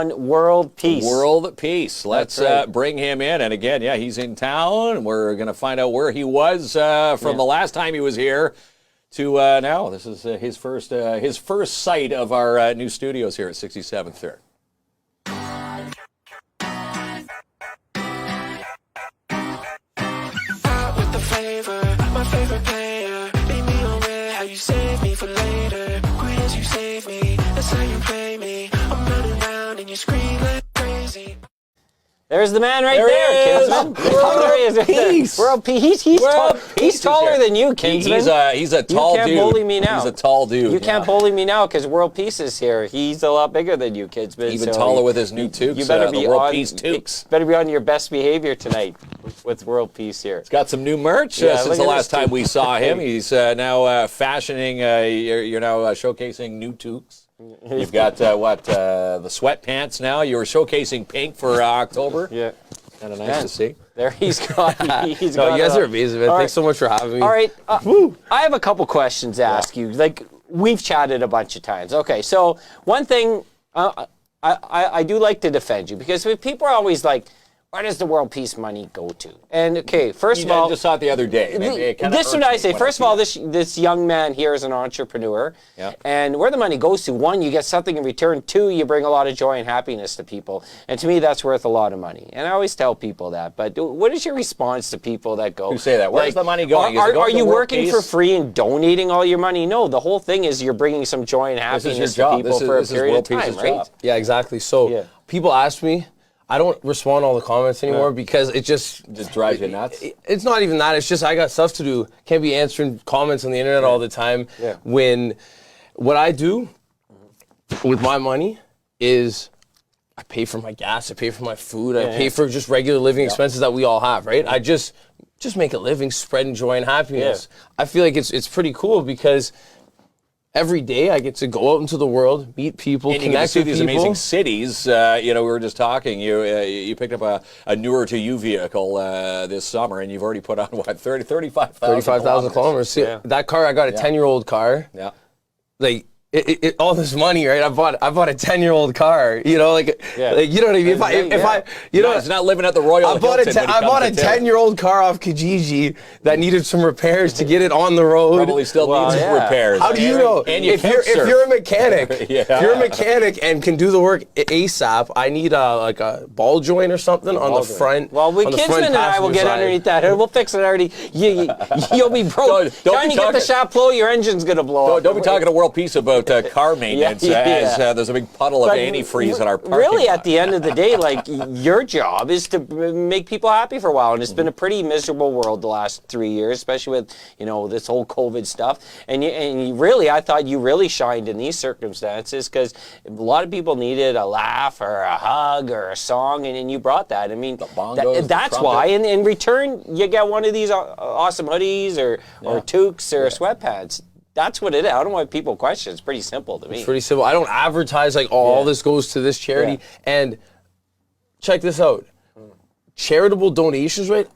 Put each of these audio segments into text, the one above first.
World Peace. World Peace. Let's bring him in. And again, yeah, he's in town. We're going to find out where he was from the last time he was here to now. This is his first sight of our new studios here at 67th Third. My favorite player, leave me on red, how you save me for later. Great as you save me, that's how you play me. I'm running around and you scream like crazy. There's the man right there, Kinsman. World Peace. World Peace. He's taller than you, Kinsman. He's a tall dude. You can't bully me now. He's a tall dude. You can't bully me now because World Peace is here. He's a lot bigger than you, Kinsman. Even taller with his new toques. You better be World Peace toques. Better be on your best behavior tonight with World Peace here. He's got some new merch since the last time we saw him. He's now fashioning. You're now showcasing new toques. You've got the sweatpants now. You were showcasing pink for October. Yeah. Kind of nice to see. There he's got. You guys are amazing, man. Thanks so much for having me. All right. I have a couple questions to ask you. Like, we've chatted a bunch of times. Okay, so one thing, I do like to defend you because people are always like, where does the World Peace money go to? And okay, first of all, I just saw it the other day. This is what I say. First of all, this young man here is an entrepreneur, and where the money goes to, one, you get something in return. Two, you bring a lot of joy and happiness to people, and to me, that's worth a lot of money. And I always tell people that. But what is your response to people that go? Who say that? Where's the money going? Are you working for free and donating all your money? No, the whole thing is you're bringing some joy and happiness to people for a period of time, right? Yeah, exactly. So people ask me. I don't respond to all the comments anymore because it just drives you nuts. It's not even that. It's just I got stuff to do. Can't be answering comments on the internet all the time. Yeah. When what I do with my money is I pay for my gas, I pay for my food, I pay for just regular living expenses that we all have, right? I just make a living spreading joy and happiness. I feel like it's pretty cool because every day I get to go out into the world, meet people, and connect with people. these amazing cities. We were just talking. You picked up a newer to you vehicle this summer, and you've already put on what 35,000 kilometers. See, that car, I got a 10-year-old car. Yeah, like. All this money, right? I bought a 10-year-old car. You know, like you know what I mean. If I, it's not living at the Royal. I bought a 10-year-old car off Kijiji that needed some repairs to get it on the road. Probably still needs repairs. How do you know? And if you're a mechanic, if you're a mechanic and can do the work ASAP, I need a ball joint or something on the front. Well, Kinsman and I will get underneath that. We'll fix it already. You'll be broke. Trying to get the shop flow, your engine's gonna blow up. Don't be talking to World Peace about car maintenance as there's a big puddle of antifreeze in our parking lot. At the end of the day, like, your job is to make people happy for a while, and it's been a pretty miserable world the last 3 years, especially with this whole COVID stuff. And you really, I thought you really shined in these circumstances because a lot of people needed a laugh or a hug or a song, and you brought that. I mean, that's why. And in return, you get one of these awesome hoodies or toques or sweatpants. That's what it is. I don't know why people question. It's pretty simple to me. It's pretty simple. I don't advertise like all this goes to this charity. And check this out. Charitable donations, right?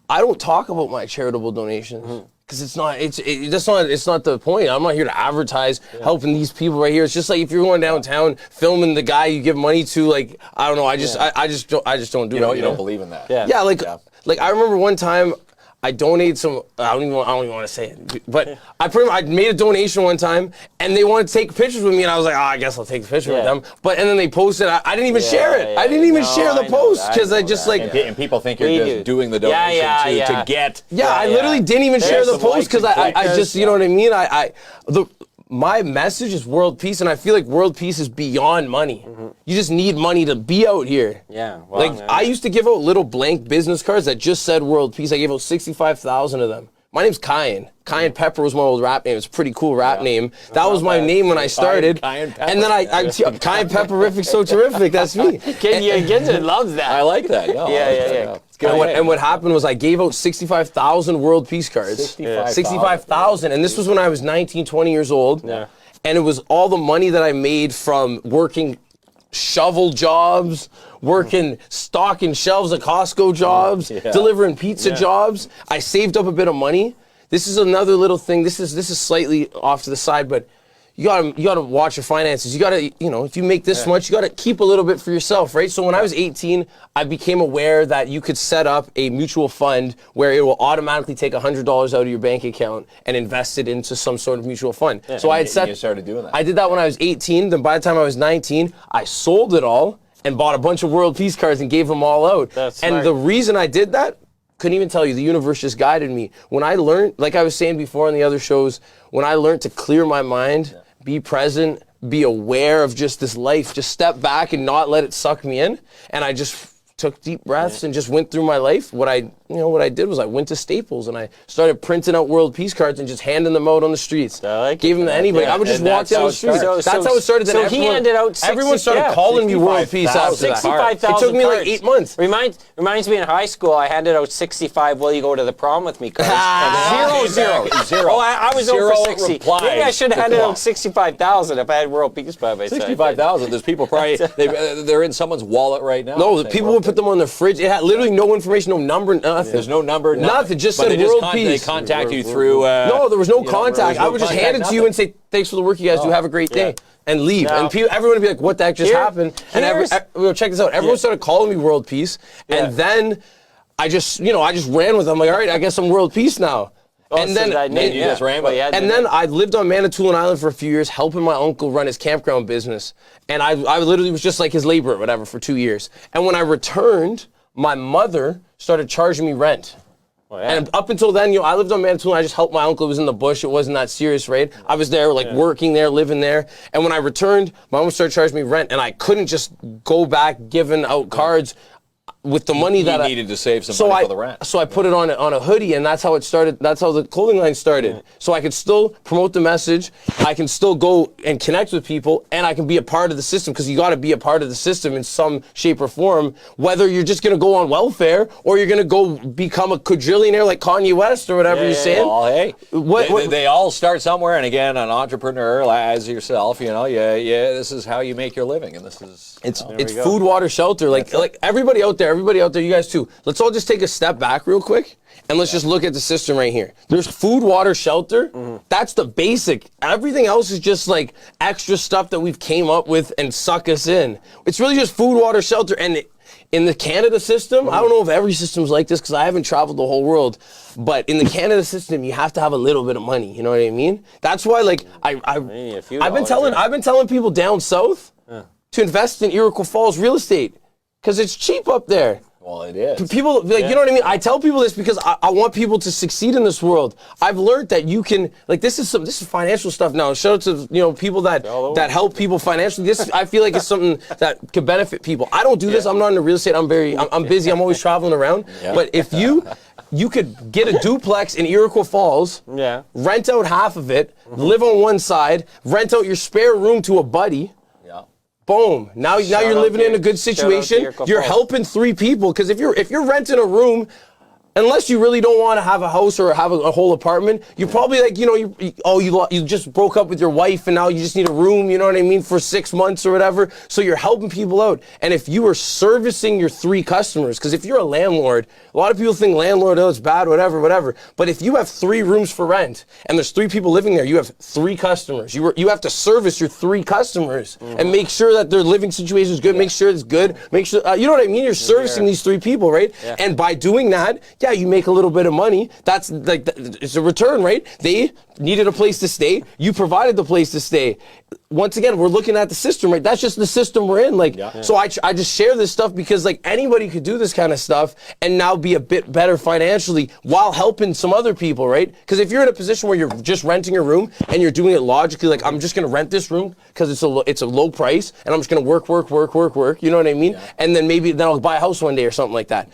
I don't talk about my charitable donations because it's not the point. I'm not here to advertise helping these people right here. It's just like if you're going downtown filming the guy you give money to, like, I don't know. I just don't do it. You don't believe in that. Like I remember one time I donated some. I don't even want to say it, but I made a donation one time, and they wanted to take pictures with me, and I was like, I guess I'll take a picture with them. and then they posted. I didn't even share it. I didn't even share the post because I just and people think you're just doing the donation to get. I literally didn't even share the post because I just you know what I mean. My message is world peace, and I feel like world peace is beyond money. You just need money to be out here. I used to give out little blank business cards that just said world peace. I gave out 65,000 of them. My name's Kyan. Kyan Pepper was my old rap name. It's a pretty cool rap name. That was my name when I started. Kyan Pepper. And then Kyan Pepperific, so terrific. That's me. Kinsman loves that. I like that. And what happened was I gave out 65,000 world peace cards. 65,000. And this was when I was 19, 20 years old. And it was all the money that I made from working shovel jobs, working stocking shelves at Costco jobs, delivering pizza jobs. I saved up a bit of money. This is another little thing. This is slightly off to the side, but you gotta watch your finances. You gotta, if you make this much, you gotta keep a little bit for yourself, right? So when I was 18, I became aware that you could set up a mutual fund where it will automatically take $100 out of your bank account and invest it into some sort of mutual fund. So I had You started doing that. I did that when I was 18. Then by the time I was 19, I sold it all and bought a bunch of World Peace cards and gave them all out. That's and smart. the reason I did that, couldn't even tell you. The universe just guided me. When I learned, like I was saying before on the other shows, when I learned to clear my mind, be present, be aware of just this life, just step back and not let it suck me in, and I just took deep breaths and just went through my life. What I did was I went to Staples and I started printing out World Peace cards and just handing them out on the streets. I like Gave them to anybody. I would just And walk that's down how the it street. started. That's how it started. Then So he handed out 60, everyone started calling me World Peace after that. 65,000 It took me like cards. 8 months. Reminds me in high school, I handed out 65 "Will you go to the prom with me" cards. And zero. Zero. Oh, I was Zero over 60. replies Maybe I should have to handed call. out 65,000 if I had World Peace by my side. 65,000. There's people probably they're in someone's wallet right now. No, the people would put them on their fridge. It had literally no information, no number, nothing. There's no number. Nothing, just But said they World They Peace. contact you through. No, there was no you know, contact. there was no I would just contact, hand it to you and say, thanks for the work you guys do. Have a great day. And leave. Now- And everyone would be like, what the heck just happened? And check this out. Everyone started calling me World Peace. And then I just ran with them. I'm like, all right, I guess I'm World Peace now. And then you just ran with it. and then I lived on Manitoulin Island for a few years, helping my uncle run his campground business. And I literally was just like his laborer, whatever, for 2 years. And when I returned, my mother started charging me rent. And up until then, I lived on Manitoulin. I just helped my uncle. It was in the bush. It wasn't that serious, right? I was there, working there, living there. And when I returned, my mom started charging me rent, and I couldn't just go back giving out cards with the money that I needed to save some money for the rent. So I put it on a hoodie, and that's how it started. That's how the clothing line started. So I could still promote the message. I can still go and connect with people, and I can be a part of the system, because you got to be a part of the system in some shape or form. Whether you're just going to go on welfare or you're going to go become a quadrillionaire like Kanye West or whatever you're saying. Well, hey, What- they all start somewhere, and again, an entrepreneur as yourself, this is how you make your living, and this is It's food, water, shelter. Like everybody out there, you guys too. Let's all just take a step back real quick and let's just look at the system right here. There's food, water, shelter. That's the basic. Everything else is just like extra stuff that we've came up with and suck us in. It's really just food, water, shelter. And in the Canada system, I don't know if every system's like this because I haven't traveled the whole world, but in the Canada system, you have to have a little bit of money. You know what I mean? That's why, like, I've been telling people down south to invest in Iroquois Falls real estate because it's cheap up there. Well, it is. People, you know what I mean? I tell people this because I want people to succeed in this world. I've learned that you can, this is financial stuff now. Shout out to, people that help people financially. I feel like it's something that could benefit people. I don't do this. I'm not into real estate. I'm busy. I'm always traveling around. But if you could get a duplex in Iroquois Falls, rent out half of it, live on one side, rent out your spare room to a buddy. Boom. Now you're living in a good situation. You're helping 3 people. Because if you're renting a room, unless you really don't want to have a house or have a whole apartment, you're probably like, you just broke up with your wife and now you just need a room, you know what I mean, for 6 months or whatever. So you're helping people out. And if you are servicing your 3 customers, because if you're a landlord, a lot of people think landlord, it's bad, whatever. But if you have 3 rooms for rent and there's 3 people living there, you have 3 customers. You have to service your 3 customers and make sure that their living situation is good, make sure it's good, make sure, you know what I mean? You're servicing these 3 people, right? And by doing that, you make a little bit of money. That's like, it's a return, right? They needed a place to stay. You provided the place to stay. Once again, we're looking at the system, right? That's just the system we're in. So I just share this stuff because anybody could do this kind of stuff and now be a bit better financially while helping some other people, right? Because if you're in a position where you're just renting a room and you're doing it logically, like I'm just going to rent this room because it's a low price and I'm just going to work. You know what I mean? And then then I'll buy a house one day or something like that.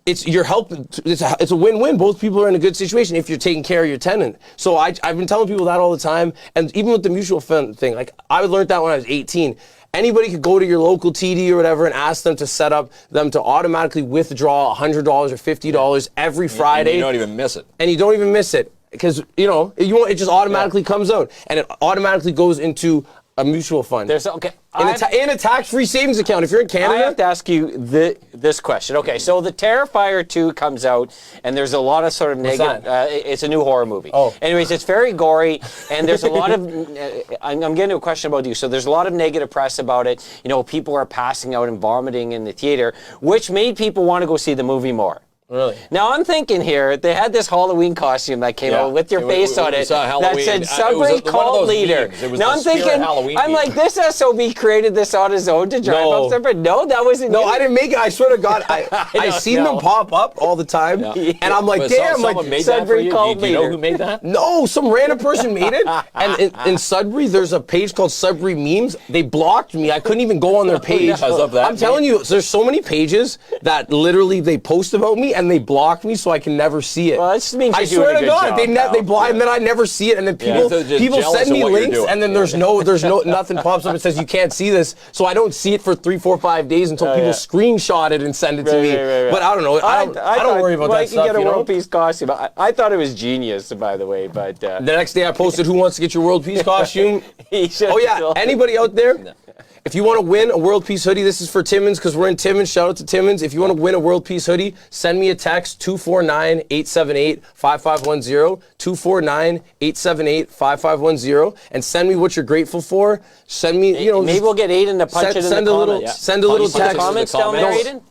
You're helping. It's a win-win. Both people are in a good situation if you're taking care of your tenant. So I've been telling people that all the time. And even with the mutual fund thing, I learned that when I was 18. Anybody could go to your local TD or whatever and ask them to set up them to automatically withdraw $100 or $50 every Friday. And you don't even miss it. And you don't even miss it because it just automatically comes out and it automatically goes into A mutual fund. There's okay. In a tax-free savings account. If you're in Canada, I have to ask you this question. Okay, so the Terrifier 2 comes out, and there's a lot of sort of negative. It's a new horror movie. Oh. Anyways, it's very gory, and there's a lot of. I'm getting to a question about you. So there's a lot of negative press about it. You know, people are passing out and vomiting in the theater, which made people want to go see the movie more. Really? Now I'm thinking here, they had this Halloween costume that came out with your face on it that said Sudbury cult leader. Now I'm thinking, I'm like, this SOB created this on his own to drive up Sudbury. No, that wasn't No, you. I didn't make it. I swear to God, I seen them pop up all the time, and I'm like, damn, like Sudbury cult leader. Do you know who made that? No, some random person made it. And in Sudbury, there's a page called Sudbury Memes. They blocked me. I couldn't even go on their page. I'm telling you, there's so many pages that literally they post about me and they block me so I can never see it. Well, that just means I swear to God, they block, and then I never see it, and then people send me links, and then there's nothing pops up and says you can't see this, so I don't see it for 3, 4, 5 days until people screenshot it and send it to me. But I don't know. I don't worry about that stuff. You get a World Peace costume. I thought it was genius, by the way, but the next day I posted, "Who wants to get your World Peace costume?" Oh yeah, anybody out there? No. If you want to win a World Peace hoodie, this is for Timmins because we're in Timmins. Shout out to Timmins. If you want to win a World Peace hoodie, send me a text 249-878-5510, 249-878-5510, and send me what you're grateful for. Send me, maybe we'll get Aiden to punch it in the comments. Send a little text. Comments down there, Aiden?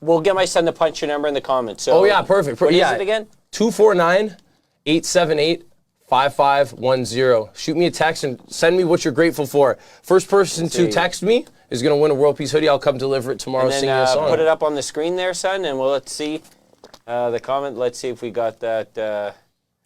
We'll get my son to punch your number in the comments. So, oh yeah, perfect. What is it again? 249-878-5510. 5510. Shoot me a text and send me what you're grateful for. First person to text me is going to win a World Peace hoodie. I'll come deliver it tomorrow, sing you a song. Put it up on the screen there, son, and let's see the comment. Let's see if we got that.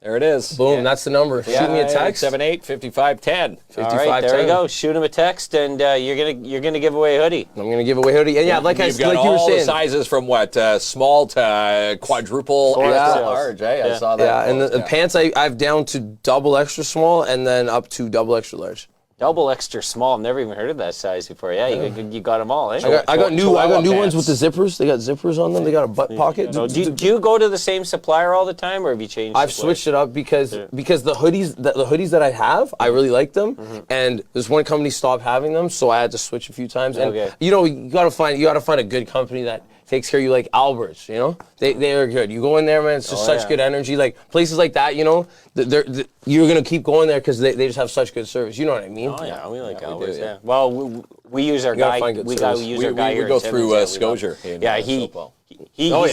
There it is. Boom, that's the number. Shoot me a text. 878-5510. All right, there we go. Shoot him a text, and you're gonna give away a hoodie. I'm gonna give away a hoodie. And yeah, like you were saying, all the sizes from what small to quadruple extra large. I saw that. Yeah, and the pants I've down to double extra small, and then up to double extra large. Double extra small. I've never even heard of that size before. Yeah, you got them all, eh? I got new ones with the zippers. They got zippers on them. They got a butt pocket. Do you go to the same supplier all the time, or have you changed? I've switched it up because the hoodies that I have, I really like them, and this one company stopped having them, so I had to switch a few times. And you gotta find a good company that takes care of you, like Albert's, you know? They are good. You go in there, man, it's just such good energy. Like, places like that, you know, you're going to keep going there because they just have such good service. You know what I mean? Oh, yeah, we like Albert's, yeah. Well, we use our guy. We go through Scotiabank. Yeah, he's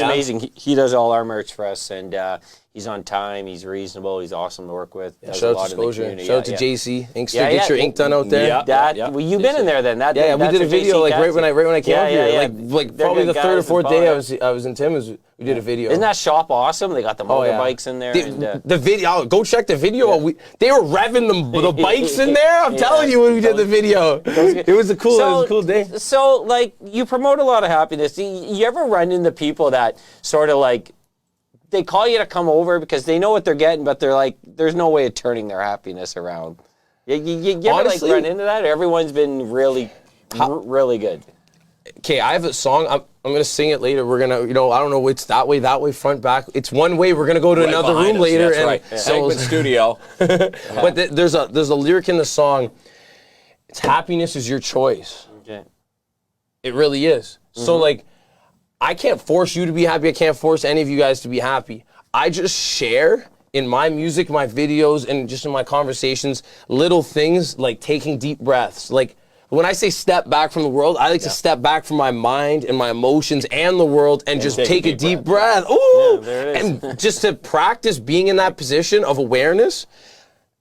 amazing. He does all our merch for us, and he's on time. He's reasonable. He's awesome to work with. Shout out to Scotiabank. Shout out to JC Inkster. Get your ink done out there. Well, you've been in there then. Yeah, we did a video like right when I came up here. Like probably the third or fourth day I was in Timmins. We did a video. Isn't that shop awesome? They got the motorbikes in there. The video. Go check the video. They were revving the bikes in there. I'm telling you when we did the video. It was a cool day. So like you promote a lot of happiness. You ever run into people that sort of like they call you to come over because they know what they're getting, but they're like, there's no way of turning their happiness around. You ever like run into that? Everyone's been really good. Okay, I have a song. I'm gonna sing it later. We're gonna, I don't know. It's that way, front, back. It's one way. We're gonna go to another room later. Segment studio. But there's a lyric in the song. It's happiness is your choice. Okay. It really is. So like, I can't force you to be happy. I can't force any of you guys to be happy. I just share in my music, my videos, and just in my conversations, little things like taking deep breaths. Like, when I say step back from the world, I like to step back from my mind and my emotions and the world and just take a deep breath. Ooh! Yeah, there it is. And just to practice being in that position of awareness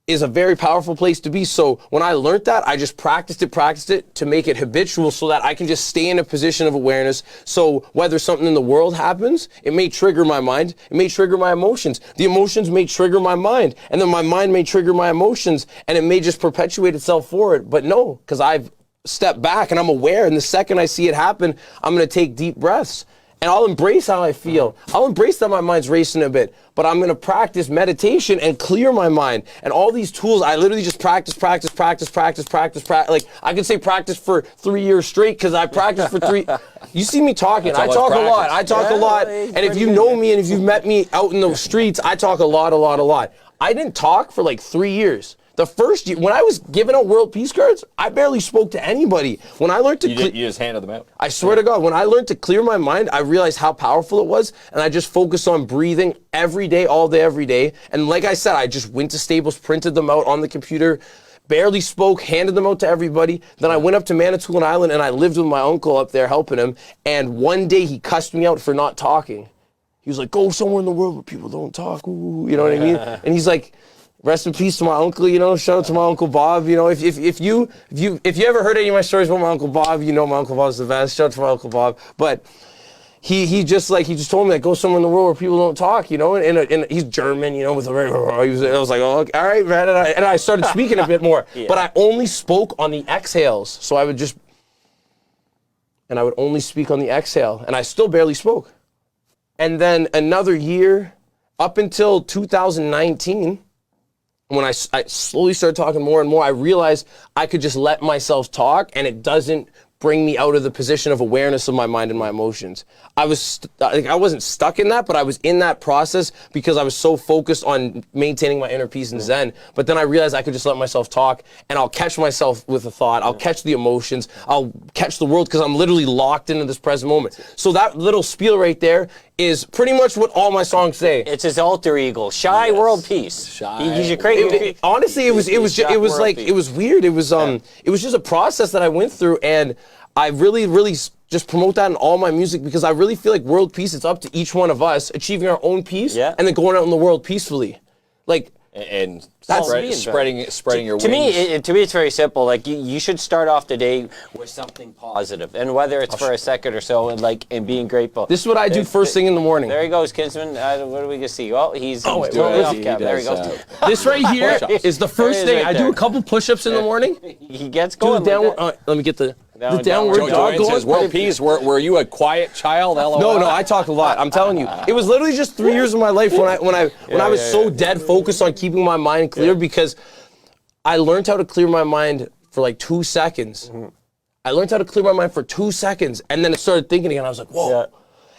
is a very powerful place to be. So when I learned that, I just practiced it to make it habitual so that I can just stay in a position of awareness. So whether something in the world happens, it may trigger my mind, it may trigger my emotions. The emotions may trigger my mind, and then my mind may trigger my emotions, and it may just perpetuate itself forward. But no, because I've stepped back and I'm aware, and the second I see it happen, I'm gonna take deep breaths. And I'll embrace how I feel. I'll embrace that my mind's racing a bit, but I'm gonna practice meditation and clear my mind. And all these tools, I literally just practice. Like, I could say practice for 3 years straight because I practiced for 3. You see me talking. I talk a lot. I talk a lot. And if you know me and if you've met me out in the streets, I talk a lot. I didn't talk for like 3 years. The first year, when I was giving out World Peace cards, I barely spoke to anybody. When I learned to You just handed them out? I swear to God, when I learned to clear my mind, I realized how powerful it was, and I just focused on breathing every day, all day, every day. And like I said, I just went to Staples, printed them out on the computer, barely spoke, handed them out to everybody. Then I went up to Manitoulin Island, and I lived with my uncle up there helping him. And one day he cussed me out for not talking. He was like, go somewhere in the world where people don't talk, ooh, you know what I mean? And he's like, rest in peace to my uncle, you know, shout out to my Uncle Bob, you know, if you ever heard any of my stories about my Uncle Bob, you know my Uncle Bob's the best, shout out to my Uncle Bob. But he just told me that go somewhere in the world where people don't talk, you know, and he's German, you know, with a very, I was like, oh, okay, all right, man, and I started speaking a bit more, but I only spoke on the exhales, so I would only speak on the exhale, and I still barely spoke. And then another year, up until 2019, when I slowly started talking more and more, I realized I could just let myself talk, and it doesn't bring me out of the position of awareness of my mind and my emotions. I wasn't stuck in that, but I was in that process because I was so focused on maintaining my inner peace and zen. But then I realized I could just let myself talk, and I'll catch myself with a thought. I'll catch the emotions. I'll catch the world because I'm literally locked into this present moment. So that little spiel right there is pretty much what all my songs say. It's his alter ego, Shy World Peace. Shy. He's a great. Honestly, it was weird. It was just a process that I went through, and I really just promote that in all my music because I really feel like world peace, it's up to each one of us achieving our own peace and then going out in the world peacefully. Like, and That's spreading your wings. To me, it's very simple. Like you should start off the day with something positive, and whether it's for a second or so, and being grateful. This is what I do first thing in the morning. There he goes, Kinsman. What do we get see? Well, he's doing it where off is he? cam. There he goes. This right here is the first thing. right I do there. a couple push-ups in the morning. He gets Do going. the downward. like that. Let me get the Downward downward dog. dog Joanne says, going. World Peace, were you a quiet child? LOL. No, I talked a lot. I'm telling you, it was literally just 3 years of my life when I was so dead focused on keeping my mind clear because I learned how to clear my mind for like 2 seconds. I learned how to clear my mind for 2 seconds, and then it started thinking again. I was like, whoa. Yeah.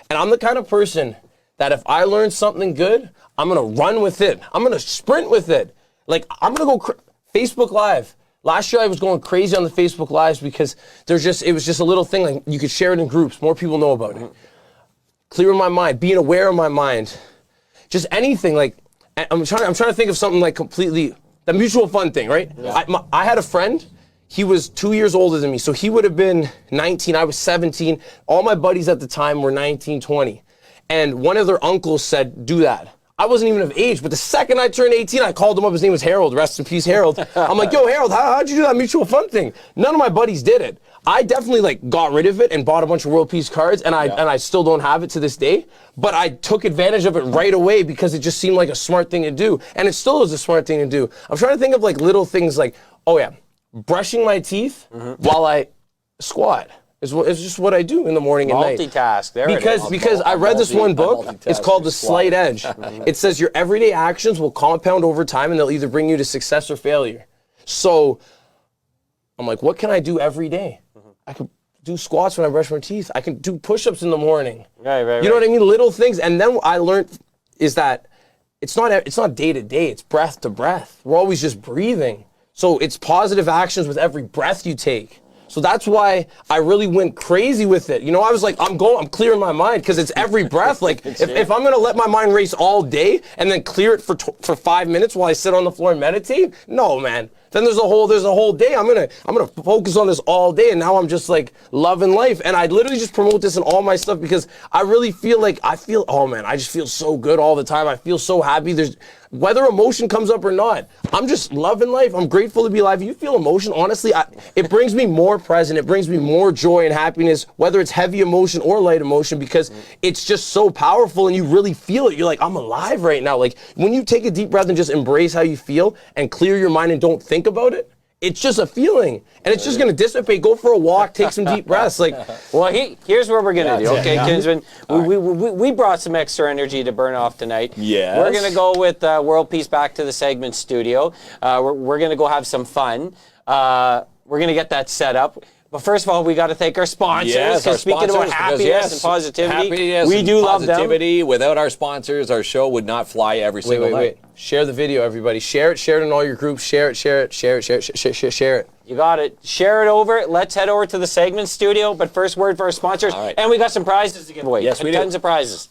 And I'm the kind of person that if I learn something good, I'm gonna run with it. I'm gonna sprint with it. Like I'm gonna go Facebook Live. Last year I was going crazy on the Facebook Lives because it was just a little thing, like you could share it in groups, more people know about it. Clearing my mind, being aware of my mind, just anything. Like I'm trying to think of something like completely the mutual fund thing, right? Yeah. I had a friend. He was 2 years older than me, so he would have been 19. I was 17. All my buddies at the time were 19, 20, and one of their uncles said, "Do that." I wasn't even of age, but the second I turned 18, I called him up. His name was Harold. Rest in peace, Harold. I'm like, yo, Harold, how'd you do that mutual fund thing? None of my buddies did it. I definitely got rid of it and bought a bunch of World Peace cards, and I still don't have it to this day. But I took advantage of it right away because it just seemed like a smart thing to do, and it still is a smart thing to do. I'm trying to think of like little things like, oh yeah, brushing my teeth while I squat. It's just what I do in the morning and night. Multitask. There Because I read this one book. It's called The Slight Edge. It says your everyday actions will compound over time and they'll either bring you to success or failure. So I'm like, what can I do every day? I can do squats when I brush my teeth. I can do push-ups in the morning. Right. You know what I mean? Little things. And then what I learned is that it's not day to day. It's breath to breath. We're always just breathing. So it's positive actions with every breath you take. So that's why I really went crazy with it. You know, I was like, I'm clearing my mind because it's every breath. Like, if I'm gonna let my mind race all day and then clear it for 5 minutes while I sit on the floor and meditate, no, man. Then there's a whole day. I'm gonna focus on this all day, and now I'm just like loving life. And I literally just promote this in all my stuff because I really feel like I just feel so good all the time. I feel so happy. Whether emotion comes up or not, I'm just loving life. I'm grateful to be alive. You feel emotion, honestly, it brings me more present. It brings me more joy and happiness, whether it's heavy emotion or light emotion, because it's just so powerful and you really feel it. You're like, I'm alive right now. Like when you take a deep breath and just embrace how you feel and clear your mind and don't think about it, it's just a feeling, and it's just gonna dissipate. Go for a walk, take some deep breaths. Like, well, here's what we're gonna do. Okay, Kinsman, we brought some extra energy to burn off tonight. Yes. We're gonna go with World Peace back to the segment studio. We're gonna go have some fun. We're gonna get that set up. But first of all, we got to thank our sponsors. Yes, our Speaking about sponsors, happiness because, and positivity, happiness we and do love them. positivity. Without our sponsors, our show would not fly every single night. Share the video, everybody. Share it in all your groups. Share it. You got it. Share it over. Let's head over to the segment studio. But first, word for our sponsors. All right. And we got some prizes to give away. Yes, we do. Tons of prizes.